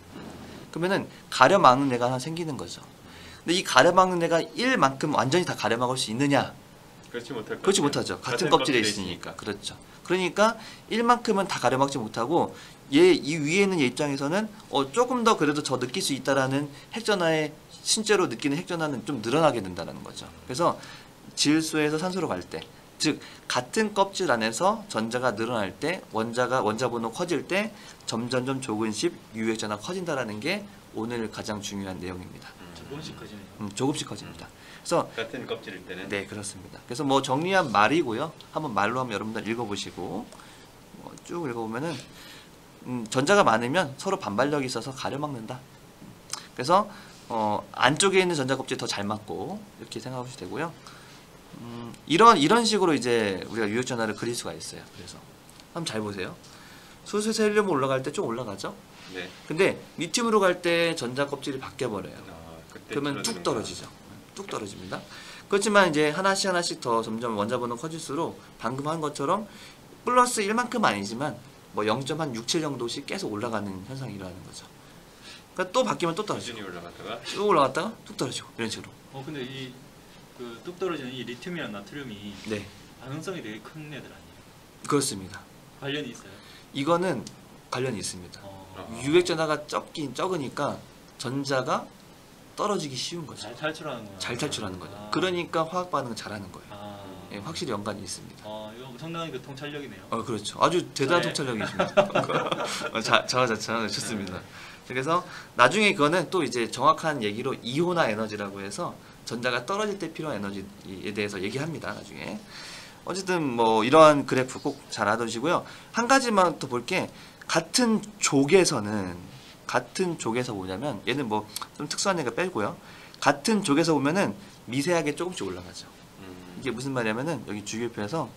그러면은 가려막는 애가 하나 생기는 거죠. 근데 이 가려막는 애가 1만큼 완전히 다 가려막을 수 있느냐? 그렇지 못하죠. 같은 껍질에 있으니까. 그렇죠. 그러니까 1만큼은 다 가려막지 못하고 이 위에 있는 얘 입장에서는 조금 더 그래도 저 느낄 수 있다라는 핵전하의 실제로 느끼는 핵전하는 좀 늘어나게 된다는 거죠. 그래서 질소에서 산소로 갈 때, 즉 같은 껍질 안에서 전자가 늘어날 때 원자 번호 커질 때 점점점 조금씩 유액전하 커진다라는 게 오늘 가장 중요한 내용입니다. 조금씩 커지네요. 조금씩 커집니다. 그래서 같은 껍질일 때는 네 그렇습니다. 그래서 뭐 정리한 말이고요. 한번 말로 한번 여러분들 읽어보시고 쭉 읽어보면은 전자가 많으면 서로 반발력이 있어서 가려막는다. 그래서 안쪽에 있는 전자 껍질이 더 잘 맞고 이렇게 생각하시면 되고요. 이런 식으로 이제 우리가 유액 전하를 그릴 수가 있어요. 그래서 한번 잘 보세요. 수소에서 헬륨으로 올라갈 때 좀 올라가죠. 네. 근데 리튬으로 갈 때 전자 껍질이 바뀌어 버려요. 그때 그러면 뚝 줄어드는구나. 떨어지죠. 뚝 떨어집니다. 그렇지만 이제 하나씩 더 점점 원자 번호 커질수록 방금 한 것처럼 플러스 1만큼 아니지만 뭐 0.67 정도씩 계속 올라가는 현상이 일어나는 거죠. 그러니까 또 바뀌면 또 떨어지고 꾸준히 올라갔다가 또 올라갔다가 뚝 떨어지고 이런 식으로. 근데 이 그 뚝 떨어지는 이 리튬이랑 나트륨이 네, 반응성이 되게 큰 애들 아니에요? 그렇습니다. 관련이 있어요? 이거는 관련이 있습니다. 어, 유액 전하가 적으니까 전자가 떨어지기 쉬운 거죠. 잘 탈출하는구나. 잘 탈출하는 거죠. 아. 그러니까 화학 반응을 잘하는 거예요. 아, 예, 확실히 연관이 있습니다. 이거 엄청난 그 통찰력이네요. 그렇죠. 아주 대단한 네. 통찰력이십니다. 좋습니다. 그래서 나중에 그거는 또 이제 정확한 얘기로 이온화 에너지라고 해서 전자가 떨어질 때 필요한 에너지에 대해서 얘기합니다. 나중에. 어쨌든 뭐 이러한 그래프 꼭 잘 알아두시고요. 한 가지만 더 볼게 같은 족에서는 같은 족에서 보냐면 얘는 뭐 좀 특수한 애가 빼고요. 같은 족에서 보면은 미세하게 조금씩 올라가죠. 이게 무슨 말이냐면은 여기 주기표에서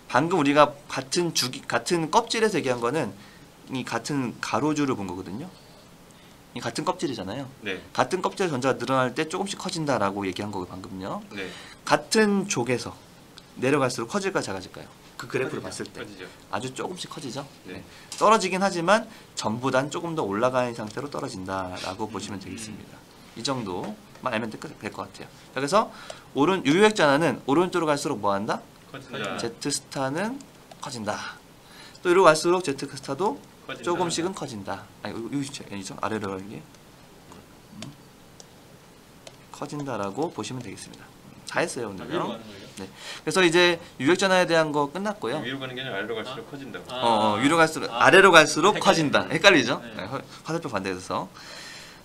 방금 우리가 같은 껍질에서 얘기한 거는 이 같은 가로줄을 본 거거든요. 이 같은 껍질이잖아요. 네. 같은 껍질의 전자가 늘어날 때 조금씩 커진다라고 얘기한 거고 방금요. 네. 같은 족에서 내려갈수록 커질까 작아질까요? 그 그래프를 봤을 때 커지죠. 아주 조금씩 커지죠. 네. 네. 떨어지긴 하지만 전보단 조금 더 올라가는 상태로 떨어진다라고 보시면 되겠습니다. 이 정도만 알면 될 것 같아요. 그래서 유효액 전하는 오른쪽으로 갈수록 뭐 한다? 커진다. Z 스타는 커진다. 또 이리로 갈수록 Z 스타도 커진다. 조금씩은 커진다. 아니 여기 아니죠? 아래로 가는 게 커진다라고 보시면 되겠습니다. 다 했어요 위로 오늘요. 가는 거예요? 네. 그래서 이제 유액 전하에 대한 거 끝났고요. 위로 가는 게 아니라 아래로 갈수록 커진다고. 위로 갈수록 아래로 갈수록 헷갈리네. 커진다. 헷갈리죠? 네. 네, 화살표 반대해서.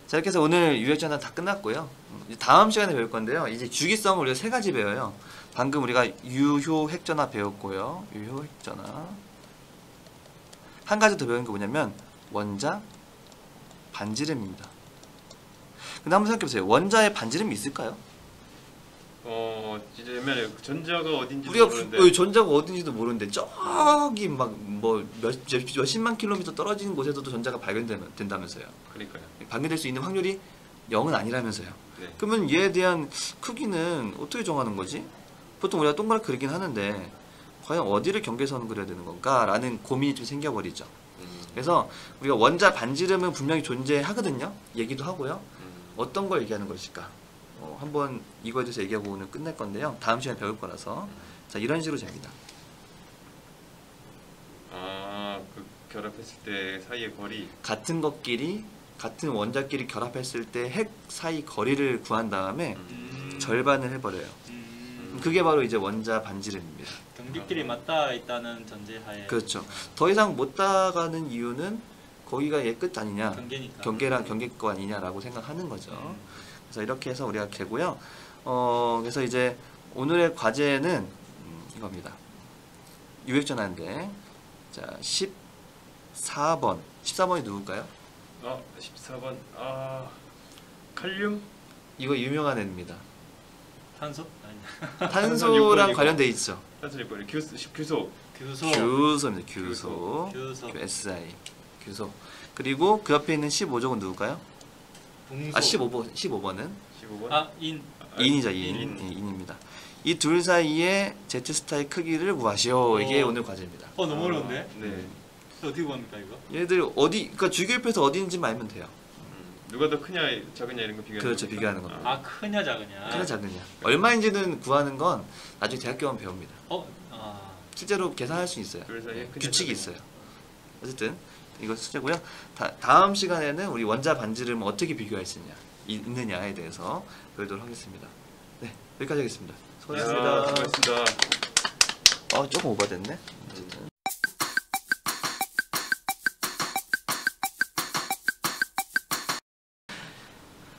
자 이렇게 해서 오늘 유액 전하 다 끝났고요. 이제 다음 시간에 배울 건데요. 이제 주기성을 우리가 3가지 배워요. 방금 우리가 유효 핵전화 배웠고요. 유효 핵전화. 한 가지 더 배운 게 뭐냐면 원자 반지름입니다. 근데 한번 생각해 보세요. 원자에 반지름이 있을까요? 진짜 애매해요. 전자가 어딘지 우리가 모르는데. 전자가 어딘지도 모르는데 저기 막 뭐 몇십만 킬로미터 떨어지는 곳에서도 전자가 발견된다면서요. 그러니까요. 발견될 수 있는 확률이 0은 아니라면서요. 네. 그러면 얘에 대한 크기는 어떻게 정하는 거지? 보통 우리가 동그랗게 그리긴 하는데 과연 어디를 경계선 그려야 되는 건가? 라는 고민이 좀 생겨버리죠. 그래서 우리가 원자 반지름은 분명히 존재하거든요. 얘기도 하고요. 어떤 걸 얘기하는 것일까? 한번 이거에 대해서 얘기하고 오늘 끝낼 건데요. 다음 시간에 배울 거라서. 자, 이런 식으로 됩니다. 그 결합했을 때 사이의 거리. 같은 것끼리, 같은 원자끼리 결합했을 때 핵 사이 거리를 구한 다음에 절반을 해버려요. 그게 바로 이제 원자 반지름입니다. 경기끼리 맞닿아 있다는 전제하에 그렇죠. 더 이상 못 따가는 이유는 거기가 얘 끝 아니냐, 경계니까. 경계랑 경계거 아니냐라고 생각하는 거죠. 그래서 이렇게 해서 우리가 개고요. 그래서 이제 오늘의 과제는 이겁니다. 유액전화인데, 자 14번, 14번이 누굴까요? 14번. 칼륨? 이거 유명한 애입니다. 탄소? 아니. 탄소랑 6번. 관련돼 있죠. 탄소 6번이 규소. 규소. 규소입니다. 규소. 규소. SI. 규소. 그리고 그 옆에 있는 15족은 누굴까요? 붕소. 15번은 15번. 인이죠. 인. 인입니다. 이 둘 사이의 Z-스타의 크기를 구하시오. 이게 오. 오늘 과제입니다. 너무 어려운데? 네. 어떻게 구합니까 이거? 얘들 어디, 그러니까 주기율표에서 어디인지만 알면 돼요. 누가 더 크냐 작으냐 이런 거 비교하는 그렇죠, 겁니까? 비교하는 겁니다. 아 크냐 작으냐? 크냐 작으냐. 얼마인지는 구하는 건 나중에 대학교 가면 배웁니다. 실제로 계산할 수 있어요. 둘 사이에 크냐, 규칙이 작으냐. 있어요. 어쨌든 이거 숙제고요. 다음 시간에는 우리 원자 반지름을 어떻게 비교할 수 있느냐에 대해서 배우도록 하겠습니다. 네, 여기까지 하겠습니다. 수고하셨습니다. 수고하셨습니다. 조금 오버됐네. 어쨌든.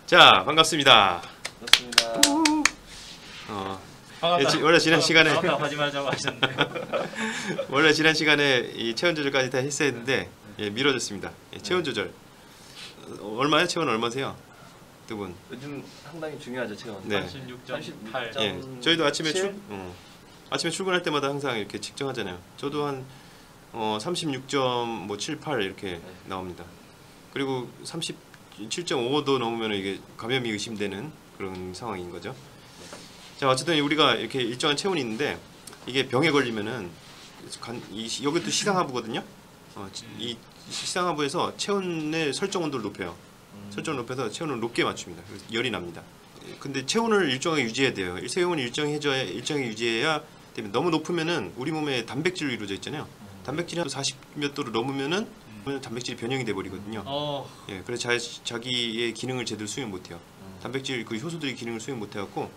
자, 반갑습니다. 반갑습니다. 원래 지난 시간에 하지 말자고 하셨는데. 원래 지난 시간에 이 체온 조절까지 다 했어야 했는데 미뤄졌습니다. 체온 조절. 얼마요? 체온 얼마세요? 두 분. 요즘 상당히 중요하죠, 체온. 네. 36.8. 예. 저희도 아침에 7? 아침에 출근할 때마다 항상 이렇게 측정하잖아요. 저도 한 36.78 이렇게 나옵니다. 그리고 37.5도 넘으면 이게 감염이 의심되는 그런 상황인 거죠. 자, 어쨌든 우리가 이렇게 일정한 체온이 있는데 이게 병에 걸리면은 여기도 시상하부거든요. 이 시상하부에서 체온의 설정 온도를 높여요. 설정을 높여서 체온을 높게 맞춥니다. 그래서 열이 납니다. 근데 체온을 일정하게 유지해야 돼요. 체온을 일정하게 유지해야 되면 너무 높으면은 우리 몸에 단백질로 이루어져 있잖아요. 단백질이 한 40몇 도를 넘으면은 단백질이 변형이 돼 버리거든요. 예, 그래서 자기의 기능을 제대로 수행 못 해요. 단백질 그 효소들이 기능을 수행 못 해갖고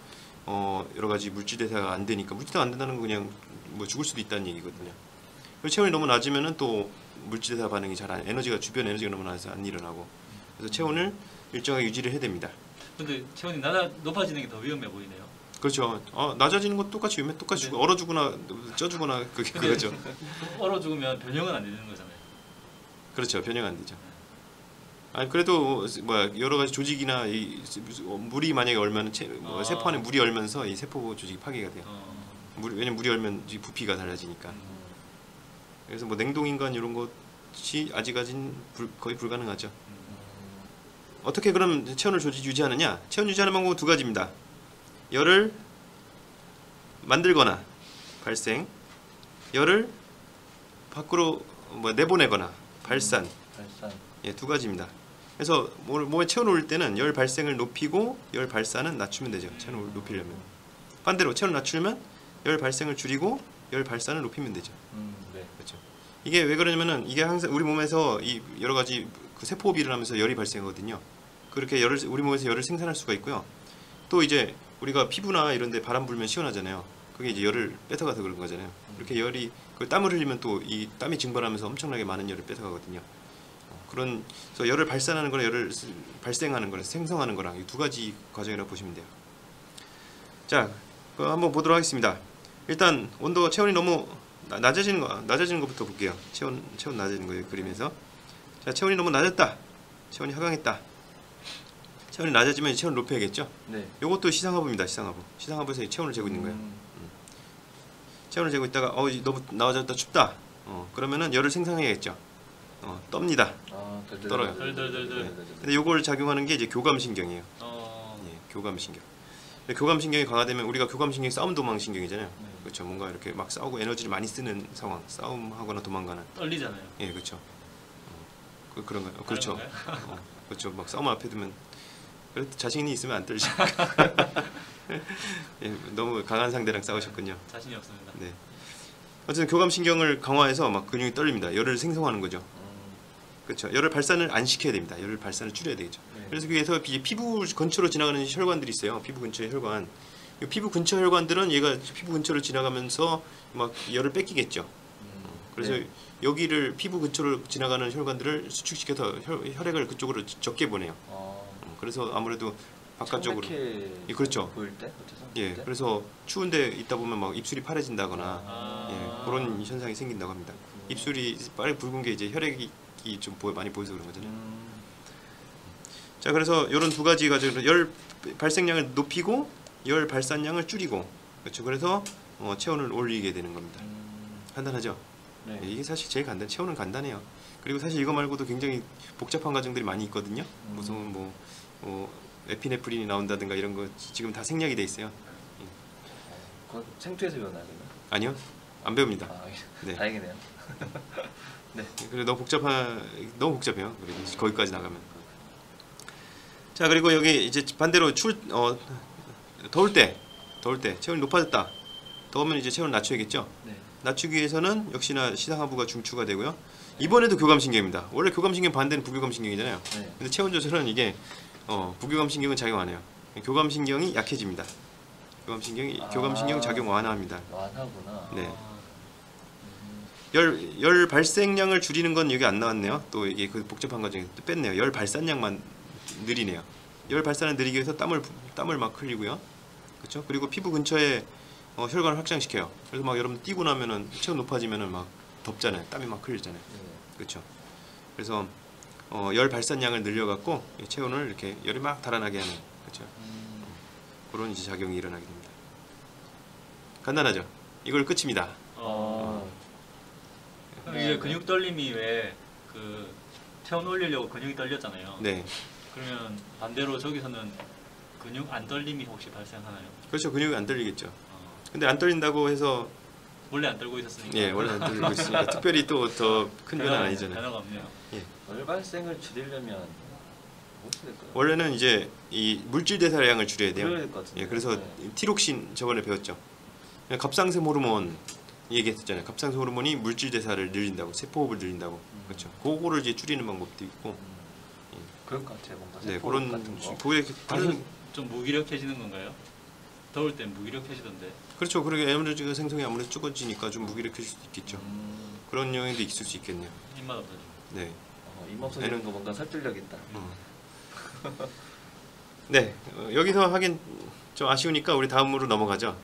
여러 가지 물질 대사가 안 되니까 물질 대사가 안 된다는 건 그냥 뭐 죽을 수도 있다는 얘기거든요. 그리고 체온이 너무 낮으면은 또 물질 대사 반응이 잘 안, 주변 에너지가 너무 낮아서 안 일어나고. 그래서 체온을 일정하게 유지를 해야 됩니다. 근데 체온이 높아지는 게 더 위험해 보이네요. 그렇죠. 낮아지는 것 똑같이 위험해. 똑같이 죽어. 얼어 죽거나 쪄 죽거나 그거죠. 얼어 죽으면 변형은 안 되는 거잖아요. 그렇죠. 변형 안 되죠. 아니 그래도 뭐야 여러 가지 조직이나 물이 만약에 얼면 세포 안에 물이 얼면서 이 세포 조직이 파괴가 돼요. 왜냐면 물이 얼면 이 부피가 달라지니까. 그래서 뭐 냉동인간 이런 것이 아직까진 거의 불가능하죠. 어떻게 그럼 체온을 유지하느냐? 체온 유지하는 방법은 두 가지입니다. 열을 만들거나 발생, 열을 밖으로 내보내거나 발산. 예, 두 가지입니다. 그래서 몸에 체온을 올릴 때는 열 발생을 높이고 열 발산은 낮추면 되죠. 체온을 높이려면. 반대로 체온을 낮추려면 열 발생을 줄이고 열 발산을 높이면 되죠. 네. 그렇죠. 이게 왜 그러냐면은 이게 항상 우리 몸에서 이 여러 가지 그 세포호흡이 일어나면서 열이 발생하거든요. 그렇게 우리 몸에서 열을 생산할 수가 있고요. 또 이제 우리가 피부나 이런 데 바람 불면 시원하잖아요. 그게 이제 열을 뺏어가서 그런 거잖아요. 이렇게 열이 땀을 흘리면 또 이 땀이 증발하면서 엄청나게 많은 열을 뺏어가거든요. 그래서 열을 발산하는 거랑 열을 발생하는 거랑 생성하는 거랑 이 두 가지 과정이라고 보시면 돼요. 자, 한번 보도록 하겠습니다. 일단 온도 체온이 너무 낮아지는 것부터 볼게요. 체온 낮아지는 거예요. 그리면서 자, 체온이 너무 낮았다. 체온이 하강했다. 체온이 낮아지면 체온을 높여야겠죠. 네. 요것도 시상하부입니다. 시상하부에서 체온을 재고 있는 거예요. 체온을 재고 있다가 너무 낮아졌다 춥다. 그러면은 열을 생성해야겠죠. 떱니다. 떨어요. 덜덜덜덜. 근데 요걸 작용하는 게 이제 교감신경이에요. 예, 교감신경. 근데 교감신경이 강화되면 우리가 교감신경이 싸움 도망 신경이잖아요. 그렇죠. 뭔가 이렇게 막 싸우고 에너지를 많이 쓰는 상황, 싸움하거나 도망가는. 떨리잖아요. 예, 그렇죠. 그런 거요. 그렇죠. 건가요? 그렇죠. 막 싸움 앞에 두면 그래도 자신이 있으면 안 떨지. 예, 너무 강한 상대랑 싸우셨군요. 자신이 없습니다. 네. 어쨌든 교감신경을 강화해서 막 근육이 떨립니다. 열을 생성하는 거죠. 그렇죠. 열을 발산을 안 시켜야 됩니다. 열을 발산을 줄여야 되겠죠. 그래서 그래서 피부 근처로 지나가는 혈관들이 있어요. 피부 근처의 혈관. 이 피부 근처 혈관들은 얘가 피부 근처를 지나가면서 막 열을 뺏기겠죠. 그래서 여기를 피부 근처로 지나가는 혈관들을 수축시켜서 혈액을 그쪽으로 적게 보내요. 그래서 아무래도 바깥쪽으로. 예, 그렇죠. 보일 때? 예, 그래서 추운데 있다 보면 막 입술이 파래진다거나 예, 그런 현상이 생긴다고 합니다. 입술이 빨리 붉은 게 이제 혈액이 좀 많이 보여서 그런 거잖아요. 자, 그래서 이런 두 가지 가지고 열 발생량을 높이고 열 발산량을 줄이고 그렇죠. 그래서 체온을 올리게 되는 겁니다. 간단하죠? 네. 예, 이게 사실 제일 체온은 간단해요. 그리고 사실 이거 말고도 굉장히 복잡한 과정들이 많이 있거든요. 무슨 에피네프린이 나온다든가 이런 거 지금 다 생략이 돼 있어요. 그건 생투에서 배웠나요? 아니요, 안 배웁니다. 네. 다행이네요. 네. 그래 너무 복잡해요. 그리고 거기까지 나가면. 자, 그리고 여기 이제 반대로 더울 때 체온이 높아졌다. 더우면 이제 체온을 낮춰야겠죠. 네. 낮추기 위해서는 역시나 시상하부가 중추가 되고요. 이번에도 교감신경입니다. 원래 교감신경 반대는 부교감신경이잖아요. 네. 근데 체온 조절은 이게 부교감신경은 작용 안 해요. 교감신경이 약해집니다. 교감신경 작용 완화합니다. 완화구나. 네. 열 발생량을 줄이는 건 여기 안 나왔네요. 또 이게 그 복잡한 과정에 또 뺐네요. 열 발산량만 느리네요. 열 발산을 느리기 위해서 땀을 막 흘리고요. 그렇죠? 그리고 피부 근처에 혈관을 확장시켜요. 그래서 막 여러분 뛰고 나면은 체온 높아지면은 막 덥잖아요. 땀이 막 흘리잖아요. 그렇죠? 그래서 열 발산량을 늘려갖고 체온을 이렇게 열이 막 달아나게 하는 그렇죠? 그런 이제 작용이 일어나게 됩니다. 간단하죠? 이걸 끝입니다. 그럼 이제 근육 떨림이 왜 그 체온 올리려고 근육이 떨렸잖아요. 네. 그러면 반대로 저기서는 근육 안 떨림이 혹시 발생하나요? 그렇죠. 근육이 안 떨리겠죠. 근데 안 떨린다고 해서 원래 안 떨고 있었으니까. 예, 원래 안 떨리고 있으니까 특별히 또 더 큰 변화는 아니잖아요. 변화가 없네요. 열 발생을 줄이려면 어떻게 될까요? 원래는 이제 이 물질 대사량을 줄여야 돼요. 줄여야 될 것 같은데. 예, 그래서 티록신 저번에 배웠죠. 갑상샘 호르몬 얘기했었잖아요. 갑상샘 호르몬이 물질 대사를 늘린다고, 세포호흡을 늘린다고. 그렇죠. 그거를 이제 줄이는 방법도 있고. 그럴 것 같아요. 뭔가 네, 세포 그런 같은 거. 그게 그래서 좀 무기력해지는 건가요? 더울 땐 무기력해지던데. 그렇죠. 그러게 에너지가 생성이 아무래도 적어지니까 좀 무기력해질 수도 있겠죠. 그런 영향도 있을 수 있겠네요. 입맛 없어지고. 네. 입 없어지는 거 뭔가 설득력 있다. 네. 여기서 하긴 좀 아쉬우니까 우리 다음으로 넘어가죠.